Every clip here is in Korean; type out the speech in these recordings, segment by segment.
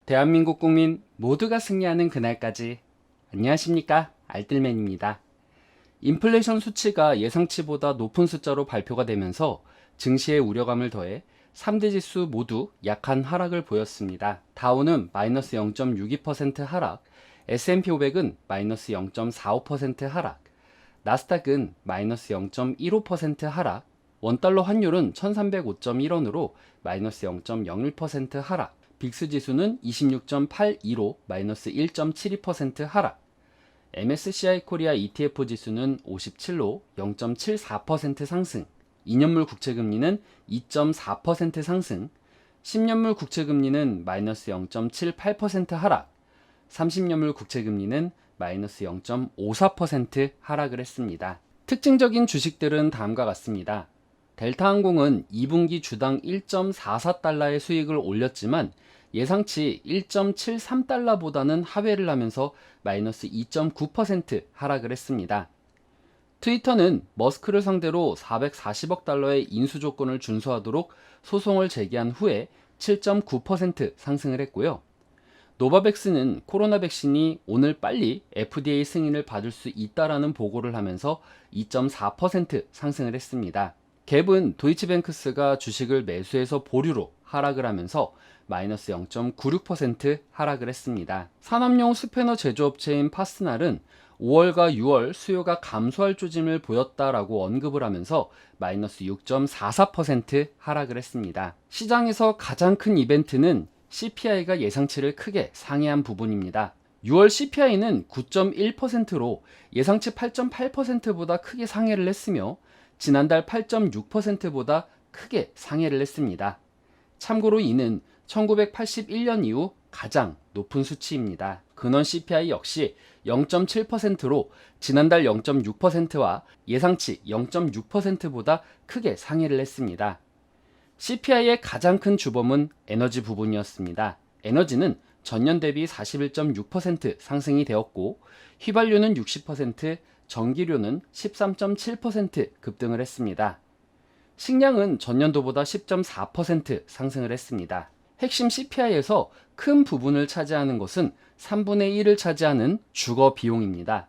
대한민국 국민 모두가 승리하는 그날까지. 안녕하십니까, 알뜰맨입니다. 인플레이션 수치가 예상치보다 높은 숫자로 발표가 되면서 증시에 우려감을 더해 3대 지수 모두 약한 하락을 보였습니다. 다우는 마이너스 0.62% 하락, S&P 500은 마이너스 0.45% 하락, 나스닥은 마이너스 0.15% 하락, 원달러 환율은 1305.1원으로 마이너스 0.01% 하락, 빅스 지수는 26.82로 마이너스 1.72% 하락, MSCI 코리아 ETF 지수는 57로 0.74% 상승, 2년물 국채금리는 2.4% 상승, 10년물 국채금리는 마이너스 0.78% 하락, 30년물 국채금리는 마이너스 0.54% 하락을 했습니다. 특징적인 주식들은 다음과 같습니다. 델타항공은 2분기 주당 1.44달러의 수익을 올렸지만 예상치 1.73달러보다는 하회를 하면서 마이너스 2.9% 하락을 했습니다. 트위터는 머스크를 상대로 440억 달러의 인수 조건을 준수하도록 소송을 제기한 후에 7.9% 상승을 했고요. 노바백스는 코로나 백신이 오늘 빨리 FDA 승인을 받을 수 있다라는 보고를 하면서 2.4% 상승을 했습니다. 갭은 도이치뱅크스가 주식을 매수해서 보류로 하락을 하면서 마이너스 0.96% 하락을 했습니다. 산업용 스패너 제조업체인 파스날은 5월과 6월 수요가 감소할 조짐을 보였다라고 언급을 하면서 마이너스 6.44% 하락을 했습니다. 시장에서 가장 큰 이벤트는 CPI가 예상치를 크게 상회한 부분입니다. 6월 CPI는 9.1%로 예상치 8.8%보다 크게 상회를 했으며 지난달 8.6%보다 크게 상회를 했습니다. 참고로 이는 1981년 이후 가장 높은 수치입니다. 근원 CPI 역시 0.7%로 지난달 0.6%와 예상치 0.6%보다 크게 상회를 했습니다. CPI의 가장 큰 주범은 에너지 부분이었습니다. 에너지는 전년 대비 41.6% 상승이 되었고 휘발유는 60%, 전기료는 13.7% 급등을 했습니다. 식량은 전년도보다 10.4% 상승을 했습니다. 핵심 CPI에서 큰 부분을 차지하는 것은 3분의 1을 차지하는 주거 비용입니다.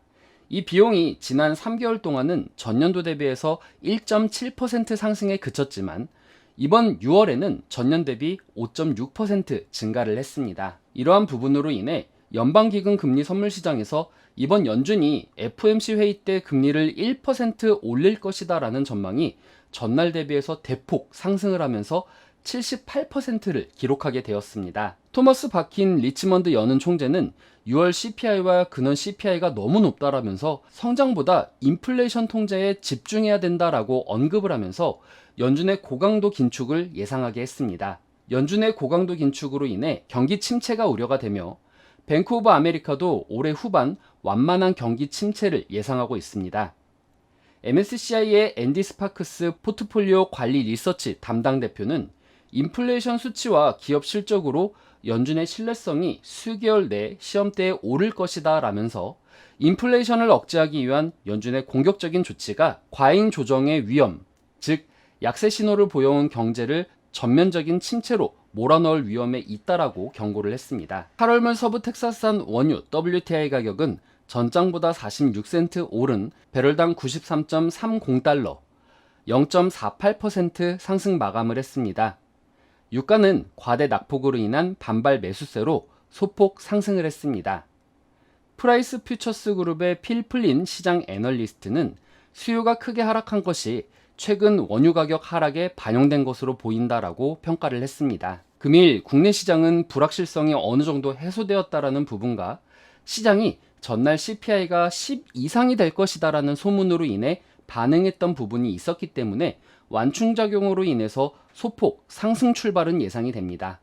이 비용이 지난 3개월 동안은 전년도 대비해서 1.7% 상승에 그쳤지만 이번 6월에는 전년 대비 5.6% 증가를 했습니다. 이러한 부분으로 인해 연방기금 금리 선물 시장에서 이번 연준이 FOMC 회의 때 금리를 1% 올릴 것이다 라는 전망이 전날 대비해서 대폭 상승을 하면서 78%를 기록하게 되었습니다. 토머스 바킨 리치먼드 연은 총재는 6월 CPI와 근원 CPI가 너무 높다라면서 성장보다 인플레이션 통제에 집중해야 된다라고 언급을 하면서 연준의 고강도 긴축을 예상하게 했습니다. 연준의 고강도 긴축으로 인해 경기 침체가 우려가 되며 뱅크 오브 아메리카도 올해 후반 완만한 경기 침체를 예상하고 있습니다. MSCI의 앤디 스파크스 포트폴리오 관리 리서치 담당 대표는 인플레이션 수치와 기업 실적으로 연준의 신뢰성이 수개월 내 시험대에 오를 것이다 라면서 인플레이션을 억제하기 위한 연준의 공격적인 조치가 과잉 조정의 위험, 즉 약세 신호를 보여온 경제를 전면적인 침체로 몰아넣을 위험에 있다라고 경고를 했습니다. 8월말 서부 텍사스산 원유 WTI 가격은 전장보다 46센트 오른 배럴당 93.30달러, 0.48% 상승 마감을 했습니다. 유가는 과대 낙폭으로 인한 반발 매수세로 소폭 상승을 했습니다. 프라이스 퓨처스 그룹의 필 플린 시장 애널리스트는 수요가 크게 하락한 것이 최근 원유 가격 하락에 반영된 것으로 보인다라고 평가를 했습니다. 금일 국내 시장은 불확실성이 어느 정도 해소되었다라는 부분과 시장이 전날 CPI가 10 이상이 될 것이다라는 소문으로 인해 반응했던 부분이 있었기 때문에 완충작용으로 인해서 소폭 상승 출발은 예상이 됩니다.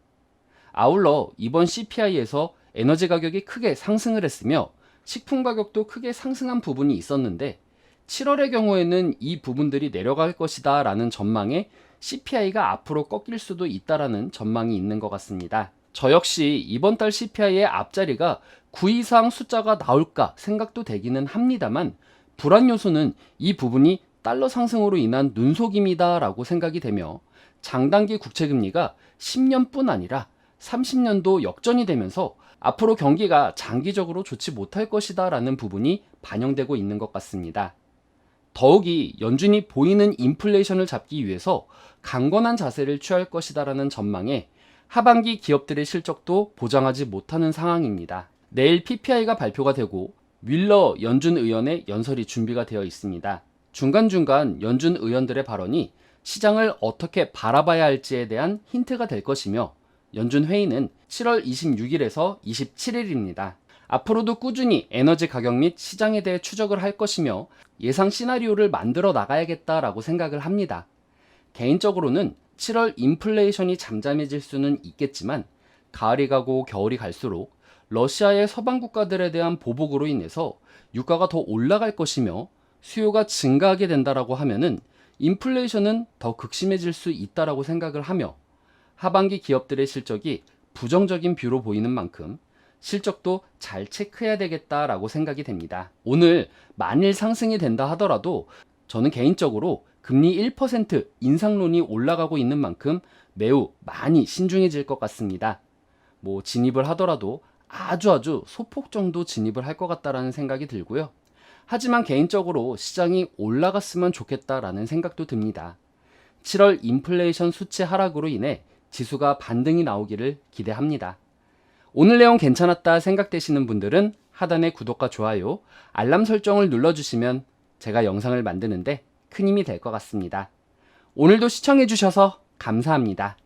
아울러 이번 CPI에서 에너지 가격이 크게 상승을 했으며 식품 가격도 크게 상승한 부분이 있었는데 7월의 경우에는 이 부분들이 내려갈 것이다 라는 전망에 CPI가 앞으로 꺾일 수도 있다라는 전망이 있는 것 같습니다. 저 역시 이번 달 CPI의 앞자리가 9 이상 숫자가 나올까 생각도 되기는 합니다만 불안 요소는 이 부분이 달러 상승으로 인한 눈속임이다 라고 생각이 되며 장단기 국채금리가 10년뿐 아니라 30년도 역전이 되면서 앞으로 경기가 장기적으로 좋지 못할 것이다 라는 부분이 반영되고 있는 것 같습니다. 더욱이 연준이 보이는 인플레이션을 잡기 위해서 강건한 자세를 취할 것이다 라는 전망에 하반기 기업들의 실적도 보장하지 못하는 상황입니다. 내일 PPI가 발표가 되고 윌러 연준 의원의 연설이 준비가 되어 있습니다. 중간중간 연준 의원들의 발언이 시장을 어떻게 바라봐야 할지에 대한 힌트가 될 것이며 연준 회의는 7월 26일에서 27일입니다. 앞으로도 꾸준히 에너지 가격 및 시장에 대해 추적을 할 것이며 예상 시나리오를 만들어 나가야겠다라고 생각을 합니다. 개인적으로는 7월 인플레이션이 잠잠해질 수는 있겠지만 가을이 가고 겨울이 갈수록 러시아의 서방 국가들에 대한 보복으로 인해서 유가가 더 올라갈 것이며 수요가 증가하게 된다라고 하면은 인플레이션은 더 극심해질 수 있다라고 생각을 하며 하반기 기업들의 실적이 부정적인 뷰로 보이는 만큼 실적도 잘 체크해야 되겠다라고 생각이 됩니다. 오늘 만일 상승이 된다 하더라도 저는 개인적으로 금리 1% 인상론이 올라가고 있는 만큼 매우 많이 신중해질 것 같습니다. 진입을 하더라도 아주 소폭 정도 진입을 할 것 같다라는 생각이 들고요. 하지만 개인적으로 시장이 올라갔으면 좋겠다라는 생각도 듭니다. 7월 인플레이션 수치 하락으로 인해 지수가 반등이 나오기를 기대합니다. 오늘 내용 괜찮았다 생각되시는 분들은 하단의 구독과 좋아요, 알람 설정을 눌러주시면 제가 영상을 만드는데 큰 힘이 될 것 같습니다. 오늘도 시청해주셔서 감사합니다.